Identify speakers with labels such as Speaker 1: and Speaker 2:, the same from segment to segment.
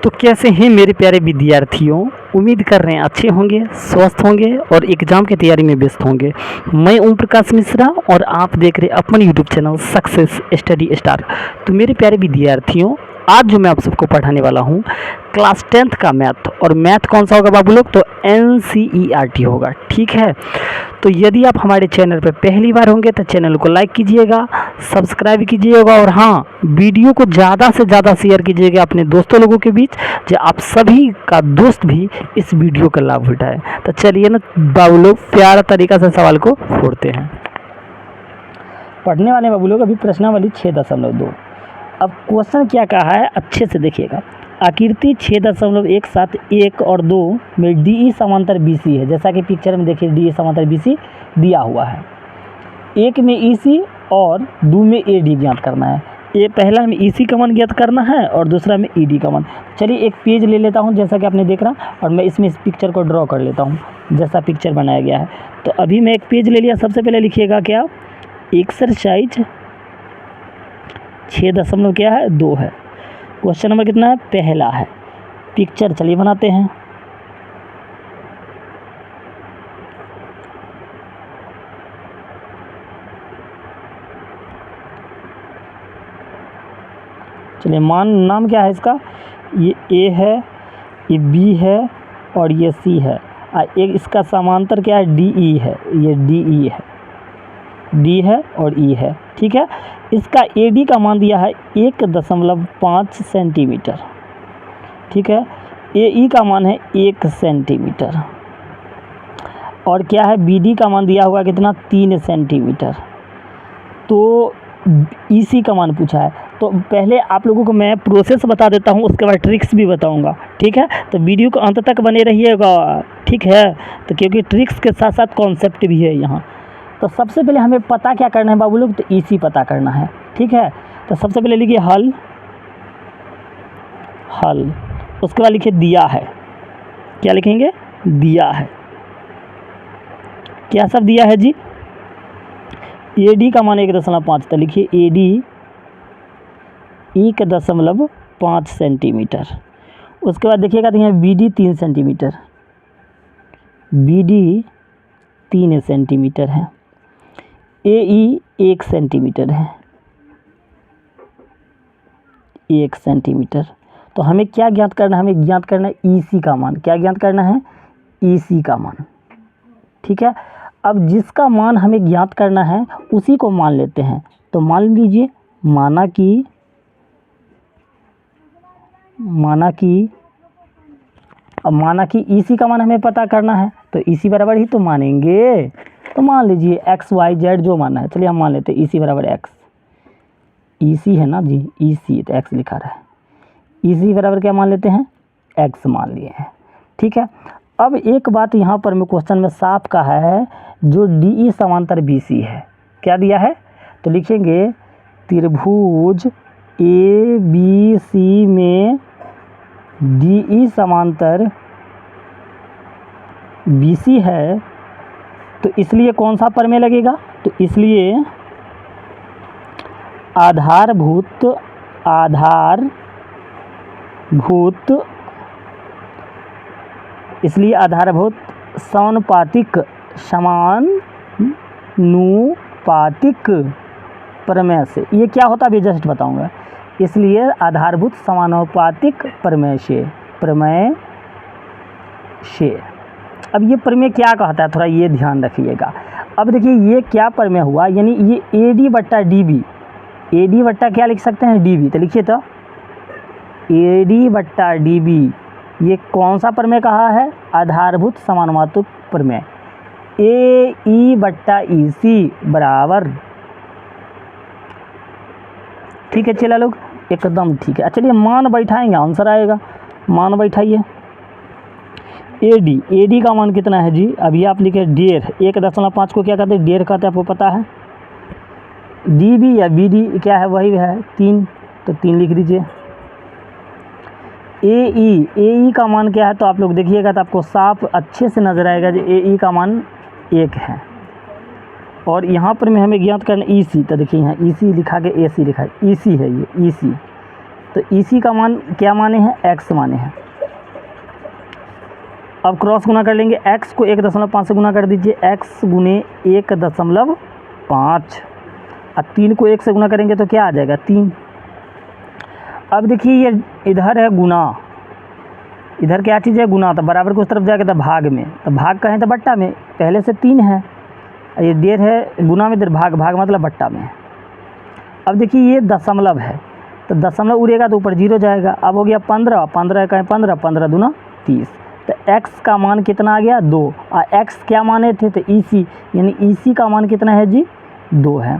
Speaker 1: तो कैसे हैं मेरे प्यारे विद्यार्थियों। उम्मीद कर रहे हैं अच्छे होंगे, स्वस्थ होंगे और एग्ज़ाम की तैयारी में व्यस्त होंगे। मैं ओम प्रकाश मिश्रा और आप देख रहे हैं अपना YouTube channel success study star. तो मेरे प्यारे विद्यार्थियों, आज जो मैं आप सबको पढ़ाने वाला हूँ क्लास 10th का मैथ। और मैथ कौन सा होगा बाबू लोग? तो NCERT होगा, ठीक है। तो यदि आप हमारे चैनल पर पहली बार होंगे तो चैनल को लाइक कीजिएगा, सब्सक्राइब कीजिएगा और हाँ, वीडियो को ज़्यादा से ज़्यादा शेयर कीजिएगा अपने दोस्तों लोगों के बीच, जो आप सभी का दोस्त भी इस वीडियो का लाभ उठाए। तो चलिए ना बाबू लोग प्यारा तरीका से सवाल को फोड़ते हैं। पढ़ने वाले बाबू लोग अभी प्रश्नावली 6.2। अब क्वेश्चन क्या कहा है अच्छे से देखिएगा। आकृति 6.171 और 2 में DE समांतर BC है, जैसा कि पिक्चर में देखिए DE समांतर BC दिया हुआ है। एक में EC और 2 में AD ज्ञात करना है। ये पहला में EC का मान ज्ञात करना है और दूसरा में ED का मान। चलिए एक पेज ले लेता हूँ जैसा कि आपने देख रहा, और मैं इसमें इस पिक्चर को ड्रॉ कर लेता हूँ जैसा पिक्चर बनाया गया है। तो अभी मैं एक पेज ले लिया। सबसे पहले लिखिएगा क्या, एक्सरसाइज 6.2 है। क्वेश्चन नंबर कितना है? पहला है। पिक्चर चलिए बनाते हैं। चलिए नाम क्या है इसका? ये A है, ये B है और ये C है। एक इसका समांतर क्या है? DE है, ये DE है, D है और E है, ठीक है। इसका AD का मान दिया है 1.5 सेंटीमीटर, ठीक है। AE का मान है 1 सेंटीमीटर और क्या है? BD का मान दिया हुआ कितना? 3 सेंटीमीटर। तो EC का मान पूछा है। तो पहले आप लोगों को मैं प्रोसेस बता देता हूँ, उसके बाद ट्रिक्स भी बताऊँगा, ठीक है। तो वीडियो को अंत तक बने रहिएगा, ठीक है। तो क्योंकि ट्रिक्स के साथ साथ कॉन्सेप्ट भी है यहाँ। तो सबसे पहले हमें पता क्या करना है बाबू लोग? तो EC पता करना है, ठीक है। तो सबसे पहले लिखिए हल, उसके बाद लिखिए दिया है। क्या लिखेंगे? दिया है। क्या सब दिया है जी? AD का मान 1.5, तो लिखिए AD 1.5 सेंटीमीटर। उसके बाद देखिएगा तो यहाँ BD 3 सेंटीमीटर, BD 3 सेंटीमीटर है। AE 1 सेंटीमीटर है, 1 सेंटीमीटर। तो हमें क्या ज्ञात करना है? हमें ज्ञात करना है EC का मान। क्या ज्ञात करना है? EC का मान, ठीक है। अब जिसका मान हमें ज्ञात करना है उसी को मान लेते हैं। तो मान लीजिए, माना कि EC का मान हमें पता करना है, तो EC बराबर ही तो मानेंगे। तो मान लीजिए XYZ जो मानना है, चलिए हम मान लेते हैं EC बराबर X। EC है ना जी, EC तो X लिखा रहा है। EC बराबर क्या मान लेते हैं? X मान लिए हैं, ठीक है। अब एक बात यहाँ पर मैं क्वेश्चन में साफ कहा है, जो DE समांतर BC है, क्या दिया है? तो लिखेंगे त्रिभुज ABC में DE समांतर BC है, तो इसलिए कौन सा प्रमेय लगेगा? तो इसलिए आधारभूत समानुपातिक प्रमेय से, ये क्या होता है अभी जस्ट बताऊंगा। इसलिए आधारभूत समानुपातिक प्रमेय से। अब ये प्रमेय क्या कहता है, थोड़ा ये ध्यान रखिएगा। अब देखिए ये क्या प्रमेय हुआ, यानी ये AD बट्टा DB, AD बट्टा क्या लिख सकते हैं? DB। तो लिखिए तो AD बट्टा DB, ये कौन सा प्रमेय कहा है? आधारभूत समानुपातिक प्रमेय। AE बट्टा EC बराबर, ठीक है। चलिए लोग एकदम ठीक है। चलिए मान बैठाएंगे, आंसर आएगा। मान बैठाइए। AD का मान कितना है जी? अभी आप लिखे 1.5, 1.5 को क्या कहते हैं? 1.5 कहते हैं, आपको पता है। DB या BD क्या है? वही है 3, तो 3 लिख दीजिए। AE का मान क्या है? तो आप लोग देखिएगा तो आपको साफ अच्छे से नजर आएगा जो AE का मान 1 है। और यहाँ पर में हमें ज्ञात करना EC, तो देखिए यहाँ EC लिखा के AC लिखा है, EC है ये EC। तो इसी का मान क्या माने हैं, x माने हैं। अब क्रॉस गुना कर लेंगे, x को 1.5 से गुना कर दीजिए, x गुने 1.5 और 3 को 1 से गुना करेंगे तो क्या आ जाएगा 3। अब देखिए ये इधर है गुना, इधर क्या चीज़ है गुना, तो बराबर को उस तरफ जाएगा तो भाग में, तो भाग कहें तो बट्टा में, पहले से 3 है, ये 1.5 है गुना में, इधर भाग, भाग मतलब बट्टा में। अब देखिए ये दशमलव है, तो दशमलव उड़ेगा तो ऊपर 0 जाएगा। अब हो गया 15, 15 कहें 15, 15 दूना 30, तो x का मान कितना आ गया 2, और x क्या माने थे तो EC, यानी EC का मान कितना है जी 2 है।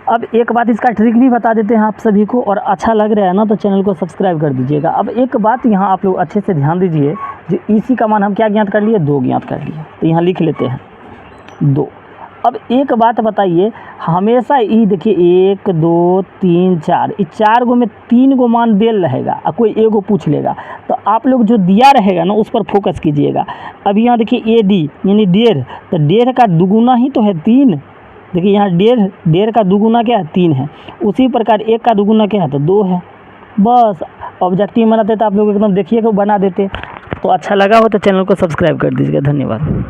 Speaker 1: अब एक बात इसका ट्रिक भी बता देते हैं आप सभी को, और अच्छा लग रहा है ना तो चैनल को सब्सक्राइब कर दीजिएगा। अब एक बात यहाँ आप लोग अच्छे से ध्यान दीजिए, जो EC का मान हम क्या ज्ञात कर लिए, 2 ज्ञात कर लिए, तो यहाँ लिख लेते हैं 2। अब एक बात बताइए, हमेशा ई देखिए 1 2 3 4, इस 4 गो में 3 गो मान देल रहेगा और कोई एगो पूछ लेगा, तो आप लोग जो दिया रहेगा ना उस पर फोकस कीजिएगा। अब यहाँ देखिए AD यानी 1.5, तो 1.5 का दुगुना ही तो है 3, देखिए यहाँ 1.5 का दुगुना क्या है 3 है, उसी प्रकार 1 का दुगुना क्या है तो 2 है। बस ऑब्जेक्टिव बनाते तो आप लोग एकदम देखिए को बना देते। तो अच्छा लगा हो तो चैनल को सब्सक्राइब कर दीजिएगा। धन्यवाद।